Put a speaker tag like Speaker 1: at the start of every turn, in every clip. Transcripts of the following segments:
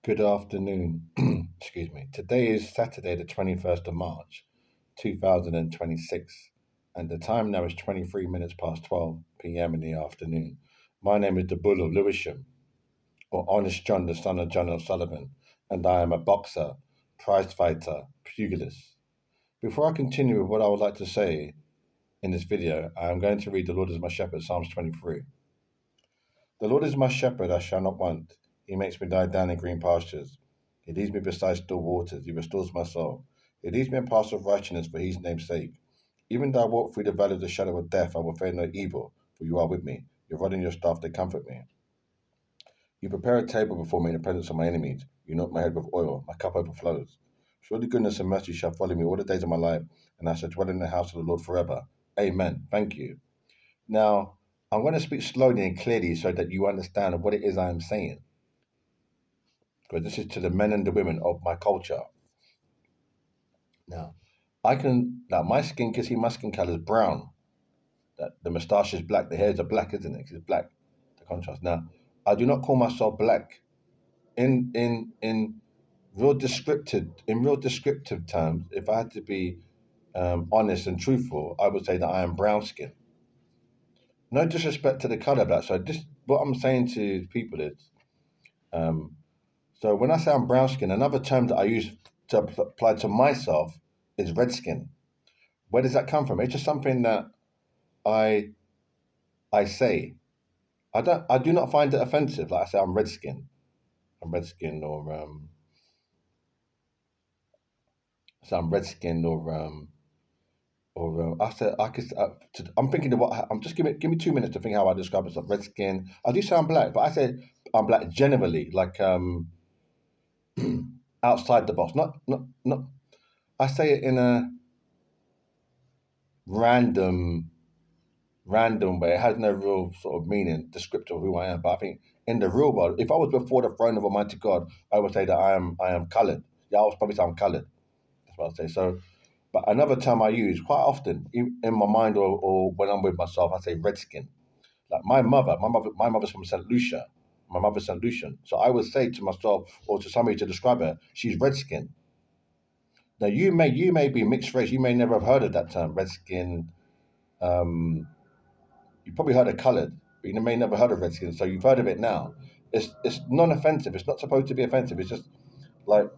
Speaker 1: Good afternoon. Excuse me. Today is Saturday, the 21st of March, 2026, and the time now is 23 minutes past 12 p.m. in the afternoon. My name is the Bull of Lewisham, or Honest John, the son of John O'Sullivan, and I am a boxer, prize fighter, pugilist. Before I continue with what I would like to say in this video, I am going to read The Lord is my shepherd, Psalms 23. The Lord is my shepherd, I shall not want. He makes me lie down in green pastures. He leads me beside still waters. He restores my soul. He leads me in paths of righteousness for his name's sake. Even though I walk through the valley of the shadow of death, I will fear no evil, for you are with me. Your rod and your staff, they comfort me. You prepare a table before me in the presence of my enemies. You anoint my head with oil. My cup overflows. Surely goodness and mercy shall follow me all the days of my life, and I shall dwell in the house of the Lord forever. Amen. Thank you. Now, I'm going to speak slowly and clearly so that you understand what it is I am saying, because this is to the men and the women of my culture. Now, my skin, can see my skin color is brown. That the moustache is black, the hairs are black, isn't it? It's black, the contrast. Now, I do not call myself black. In real descriptive terms, if I had to be honest and truthful, I would say that I am brown skin. No disrespect to the color black. So this, what I'm saying to people is, um, so when I say I'm brown skin, another term that I use to apply to myself is red skin. Where does that come from? It's just something that I I say. I do not find it offensive. Like I say, I'm red skin, I'm red skin, or I said I could. I'm thinking of what I'm just give me 2 minutes to think how I describe myself. Red skin. I do say I'm black, but I say I'm black generally, like outside the box. Not. I say it in a random random way. It has no real sort of meaning, descriptive of who I am. But I think in the real world, if I was before the throne of Almighty God, I would say that I am coloured. Yeah, I would probably say I'm coloured. That's what I'd say. So, but another term I use quite often in my mind or when I'm with myself, I say redskin. Like my mother's from St. Lucia. My mother's St. Lucian. So I would say to myself or to somebody to describe her, she's redskin. Now you may be mixed race. You may never have heard of that term, redskin. Um, you probably heard of coloured, but you may never heard of redskin. So you've heard of it now. It's non-offensive. It's not supposed to be offensive. It's just like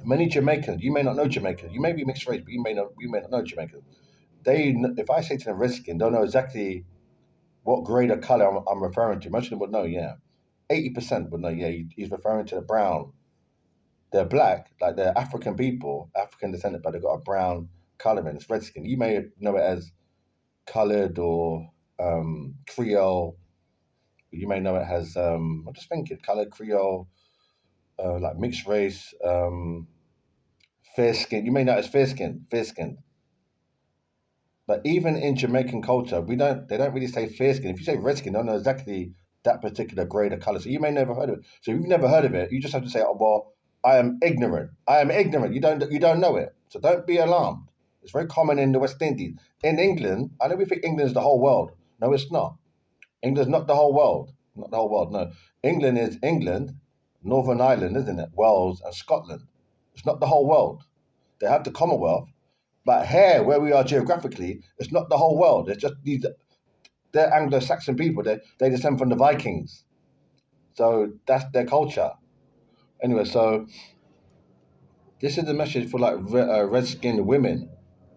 Speaker 1: many Jamaicans. You may not know Jamaicans. You may be mixed race, but you may not know Jamaicans. If I say to them redskin, don't know exactly what grade of colour I'm referring to. Most of them would know. Yeah, 80% would know. Yeah, he's referring to the brown. They're black, like they're African people, African descendant, but they've got a brown colour in. It's redskin. You may know it as coloured or Creole. You may know it as I'm just thinking coloured Creole, like mixed race, fair skin. You may know it as fair skin. But even in Jamaican culture, they don't really say fair skin. If you say red skin, they don't know exactly that particular grade of colour. So you may never heard of it. So if you've never heard of it, you just have to say, oh well, I am ignorant. I am ignorant. You don't know it. So don't be alarmed. It's very common in the West Indies. In England, I know we think England is the whole world. No, it's not. England's not the whole world. Not the whole world, no. England is England, Northern Ireland, isn't it? Wales and Scotland. It's not the whole world. They have the Commonwealth, but here, where we are geographically, it's not the whole world. It's just they're Anglo-Saxon people. They descend from the Vikings. So that's their culture. Anyway, so this is the message for like red-skinned women.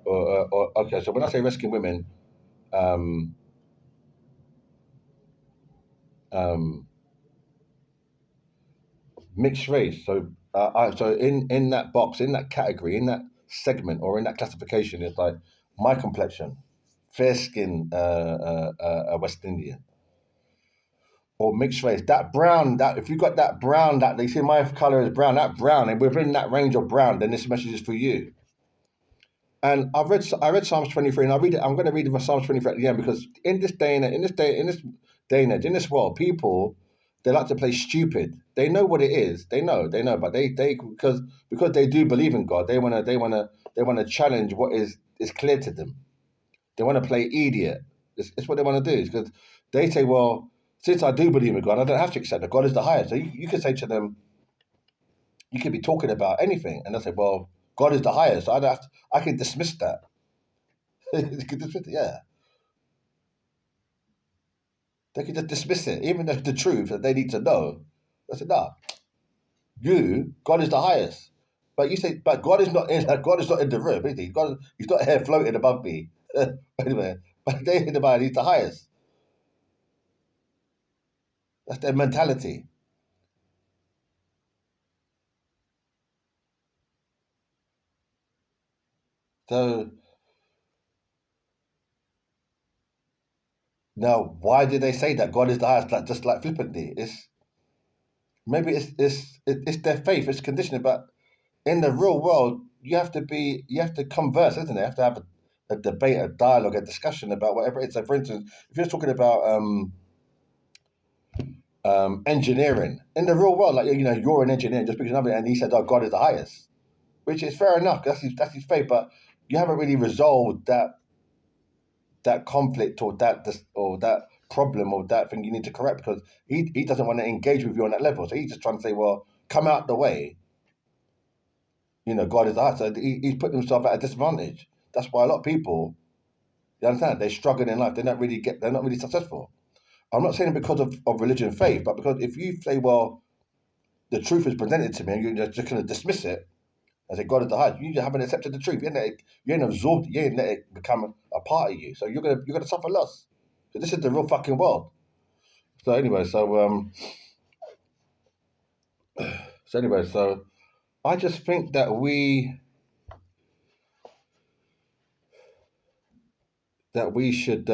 Speaker 1: Okay, so when I say red-skinned women, um, um, mixed race. So in that box, in that category, in that segment, or in that classification, it's like my complexion, fair skin, West Indian, or mixed race. That brown, that if you got that brown, that they see my color is brown, that brown, and within that range of brown, then this message is for you. And I read Psalms 23, and I'm going to read Psalms 23 at the end, because in this world, people, they like to play stupid. They know what it is. They know, but they because they do believe in God, they wanna challenge what is clear to them. They want to play idiot. It's what they want to do. Because they say, well, since I do believe in God, I don't have to accept that God is the highest. So you could say to them, You could be talking about anything, and they'll say, "Well, God is the highest." So I can dismiss that. You can dismiss it, yeah. They can just dismiss it, even though the truth that they need to know. I said, "No, God is the highest." But you say, "But God is not in. God is not in the room, is he? He's not here floating above me." Anyway, but they in the mind, he's the highest. That's their mentality. So now, why did they say that God is the highest? Like just like flippantly, maybe it's their faith, it's conditioning. But in the real world, you have to converse, isn't it? You have to have a debate, a dialogue, a discussion about whatever it is. So, for instance, if you're talking about engineering in the real world, like you're an engineer, just because another, and he said, "Oh, God is the highest," which is fair enough. That's his faith, but you haven't really resolved that conflict or that problem or that thing you need to correct because he doesn't want to engage with you on that level. So he's just trying to say, well, come out the way. God is the highest. So he's putting himself at a disadvantage. That's why a lot of people, you understand, they struggle in life. They're not really successful. I'm not saying it because of religion and faith, but because if you say, well, the truth is presented to me and you're just going to dismiss it and say God is the highest, you just haven't accepted the truth. You ain't absorbed it. You ain't let it become a part of you. So you're gonna suffer loss. So this is the real fucking world. So anyway, so I just think that we should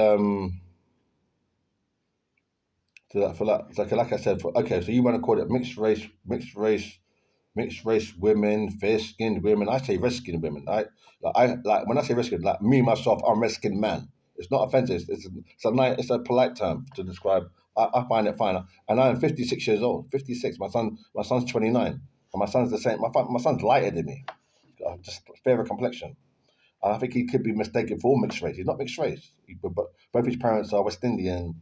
Speaker 1: like I said, okay, so you want to call it mixed race women, fair skinned women. I say red skinned women. Like when I say red skinned, like me myself, I'm red skinned man. It's not offensive. It's a polite term to describe. I find it fine, and I am 56 years old. 56. My son's 29, and my son's the same. My son's lighter than me, just fairer complexion. And I think he could be mistaken for mixed race. He's not mixed race, but both his parents are West Indian,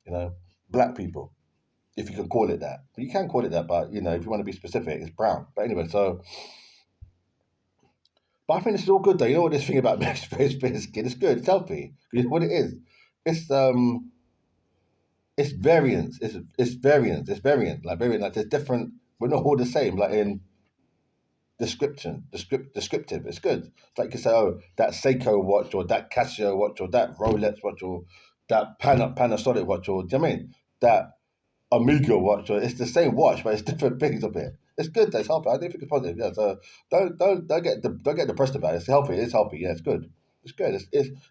Speaker 1: you know, black people, if you can call it that. But you can call it that, but if you want to be specific, it's brown. But anyway, but I think this is all good though. You know what this thing about mixed race skin? It's good. It's healthy. You know what it is? It's it's variance. It's variance. It's variant. Like variant. Like there's different. We're not all the same. Like in descriptive. It's good. It's like you say, oh, that Seiko watch or that Casio watch or that Rolex watch or that Panasonic watch or do you know what I mean that Amiga watch. Or it's the same watch, but it's different things of it. It's good. That's healthy. I do think it's positive. Yeah. So don't get depressed about it. It's healthy. It's healthy. Yeah. It's good. It's good.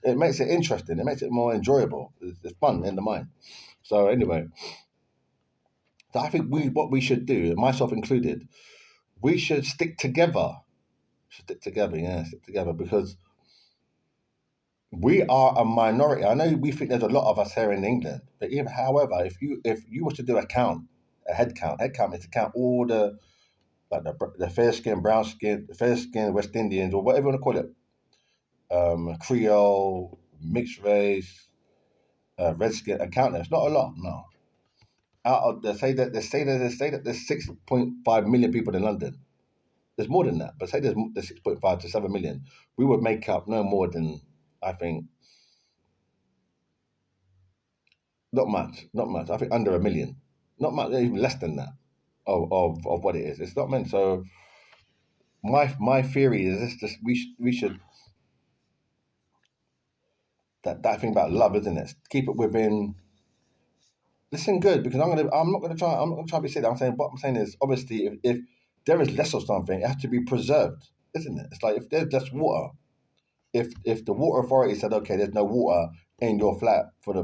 Speaker 1: It makes it interesting. It makes it more enjoyable. It's fun in the mind. So anyway, so I think what we should do, myself included, we should stick together. Stick together. Yeah. Stick together because we are a minority. I know we think there's a lot of us here in England, but even however, if you were to do head count is to count all the like the fair skin, brown skin, fair skin West Indians or whatever you want to call it, Creole, mixed race, red skin, and count them. It's not a lot, no. Out of they say that there's 6.5 million people in London. There's more than that, but say there's 6.5 to 7 million. We would make up no more than I think not much, not much. I think under a million, not much, even less than that of what it is. It's not meant. So my theory is this: just we should that thing about love, isn't it? Keep it within. Listen, good because I'm not gonna try to be silly. I'm saying what I'm saying is obviously if there is less of something, it has to be preserved, isn't it? It's like if there's less water, if the water authority said okay, there's no water in your flat for the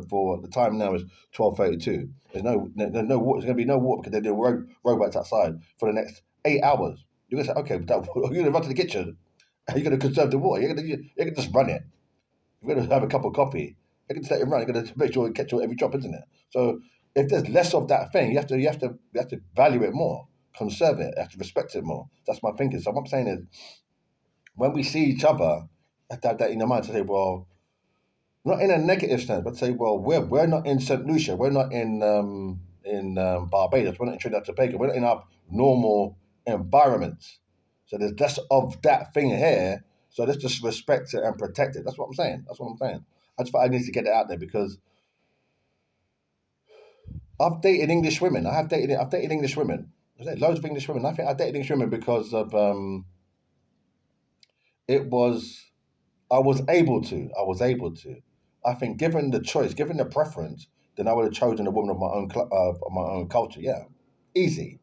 Speaker 1: time now is 12:32. There's no water. There's gonna be no water because they're doing robots outside for the next 8 hours. You're gonna say okay, you're gonna run to the kitchen. And you're gonna conserve the water. You're gonna just run it. You're going to have a cup of coffee. You can just let it run. You're going to make sure you catch every drop, isn't it? So if there's less of that thing, you have to value it more, conserve it, you have to respect it more. That's my thinking. So what I'm saying is, when we see each other, have to have that in your mind to say, well, not in a negative sense, but say, well, we're not in Saint Lucia, we're not in Barbados, we're not in Trinidad and Tobago, we're not in our normal environments. So there's less of that thing here. So let's just respect it and protect it. That's what I'm saying. That's what I'm saying. I just thought I need to get it out there because I've dated English women. I've dated English women. I've dated loads of English women. I think I dated English women because of it was I was able to. I was able to. I think given the choice, given the preference, then I would have chosen a woman of my own culture. Yeah, easy.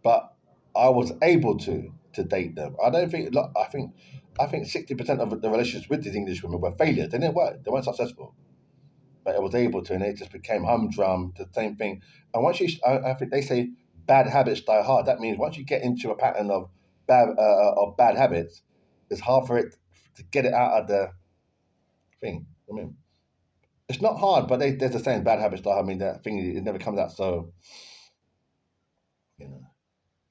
Speaker 1: But I was able to date them. I don't think. Look, I think 60% of the relationships with these English women were failures. They didn't work. They weren't successful. But I was able to, and it just became humdrum. The same thing. And once I think they say bad habits die hard. That means once you get into a pattern of bad habits, it's hard for it to get it out of the thing. I mean, it's not hard, but there's a saying bad habits die hard. I mean, that thing it never comes out. So you know.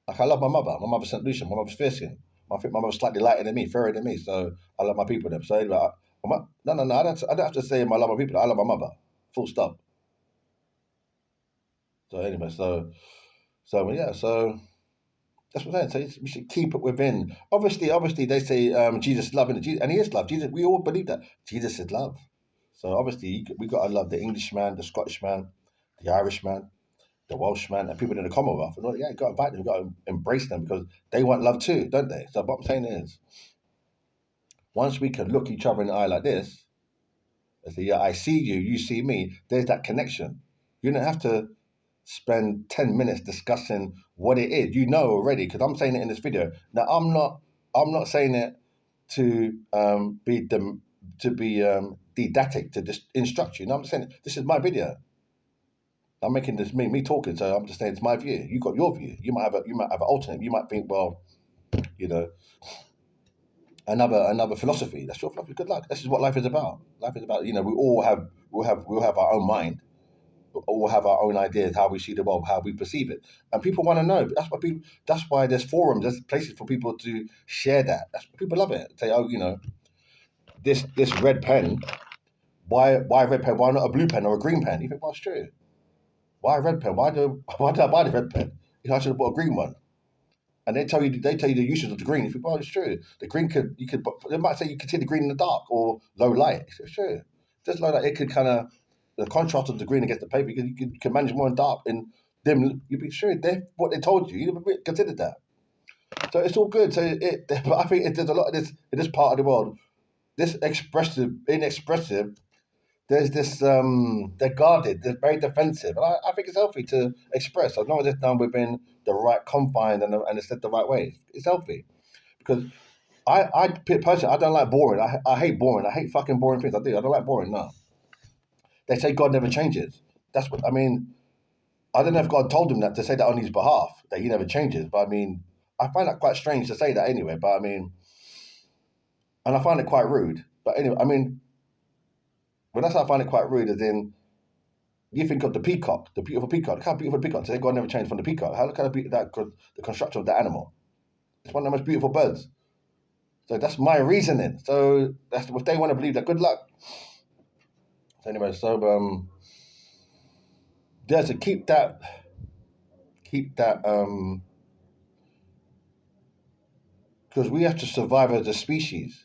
Speaker 1: Like I love my mother. My mother's St. Lucian. My mother's fair skin. I think my mother's slightly lighter than me, fairer than me. So I love my people. Them. So anyway, no. I don't have to say I love my people. I love my mother. Full stop. So anyway, so yeah, so that's what I'm saying. So we should keep it within. Obviously, they say Jesus is love, and he is love. Jesus, we all believe that Jesus is love. So obviously, we got to love the Englishman, the Scottishman, the Irishman, the Welshman, and people in the Commonwealth. And all, yeah, you got to invite them, you got to embrace them because they want love too, don't they? So what I'm saying is, once we can look each other in the eye like this, and say, yeah, I see you, you see me, there's that connection. You don't have to spend 10 minutes discussing what it is. You know already, because I'm saying it in this video. Now I'm not saying it to be didactic, to just instruct you. No, I'm saying this is my video. I'm making this me talking, so I'm just saying it's my view. You got your view. You might have an alternate. You might think, well, you know, another philosophy. That's your philosophy. Good luck. This is what life is about. Life is about, we'll have our own mind. We'll have our own ideas, how we see the world, how we perceive it, and people want to know. That's why there's forums, there's places for people to share that. People love it. Say, oh, this red pen. Why a red pen? Why not a blue pen or a green pen? You think, well, it's true. Why a red pen? Why did I buy the red pen? I should have bought a green one. And they tell you the uses of the green. If you buy, it's true. The green they might say you can see the green in the dark or low light. It's true. Just low light, it could kind of the contrast of the green against the paper. You can manage more in dark and dim. You'd be sure they what they told you. You never considered that. So it's all good. But I think there's a lot of this in this part of the world. This inexpressive. There's this they're guarded, they're very defensive, and I think it's healthy to express as long as it's done within the right confines and it's said the right way. It's healthy because personally I don't like boring. I hate boring. I hate fucking boring things. I do. I don't like boring. No, they say God never changes. That's what I mean. I don't know if God told him that to say that on his behalf that he never changes. But I mean, I find that quite strange to say that anyway. But I mean, and I find it quite rude. But anyway, I mean, when that's how I find it quite rude, as in you think of the peacock, the beautiful peacock. Look how beautiful the peacock. Today God never changed from the peacock. How look how the construction of the animal. It's one of the most beautiful birds. So that's my reasoning. So that's if they want to believe that, good luck. So anyway, yeah, to keep that because we have to survive as a species.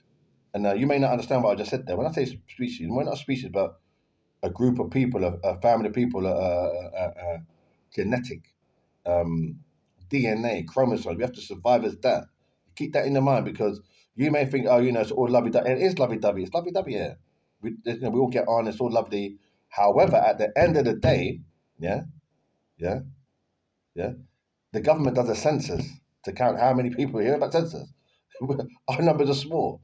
Speaker 1: And you may not understand what I just said there. When I say species, we're not a species, but a group of people, a family of people, genetic, um, DNA, chromosomes. We have to survive as that. Keep that in the mind because you may think, oh, it's all lovey dovey. It is lovey dovey. It's lovey dovey here. We all get on. It's all lovely. However, at the end of the day, yeah, yeah, yeah, the government does a census to count how many people are here. About census, our numbers are small.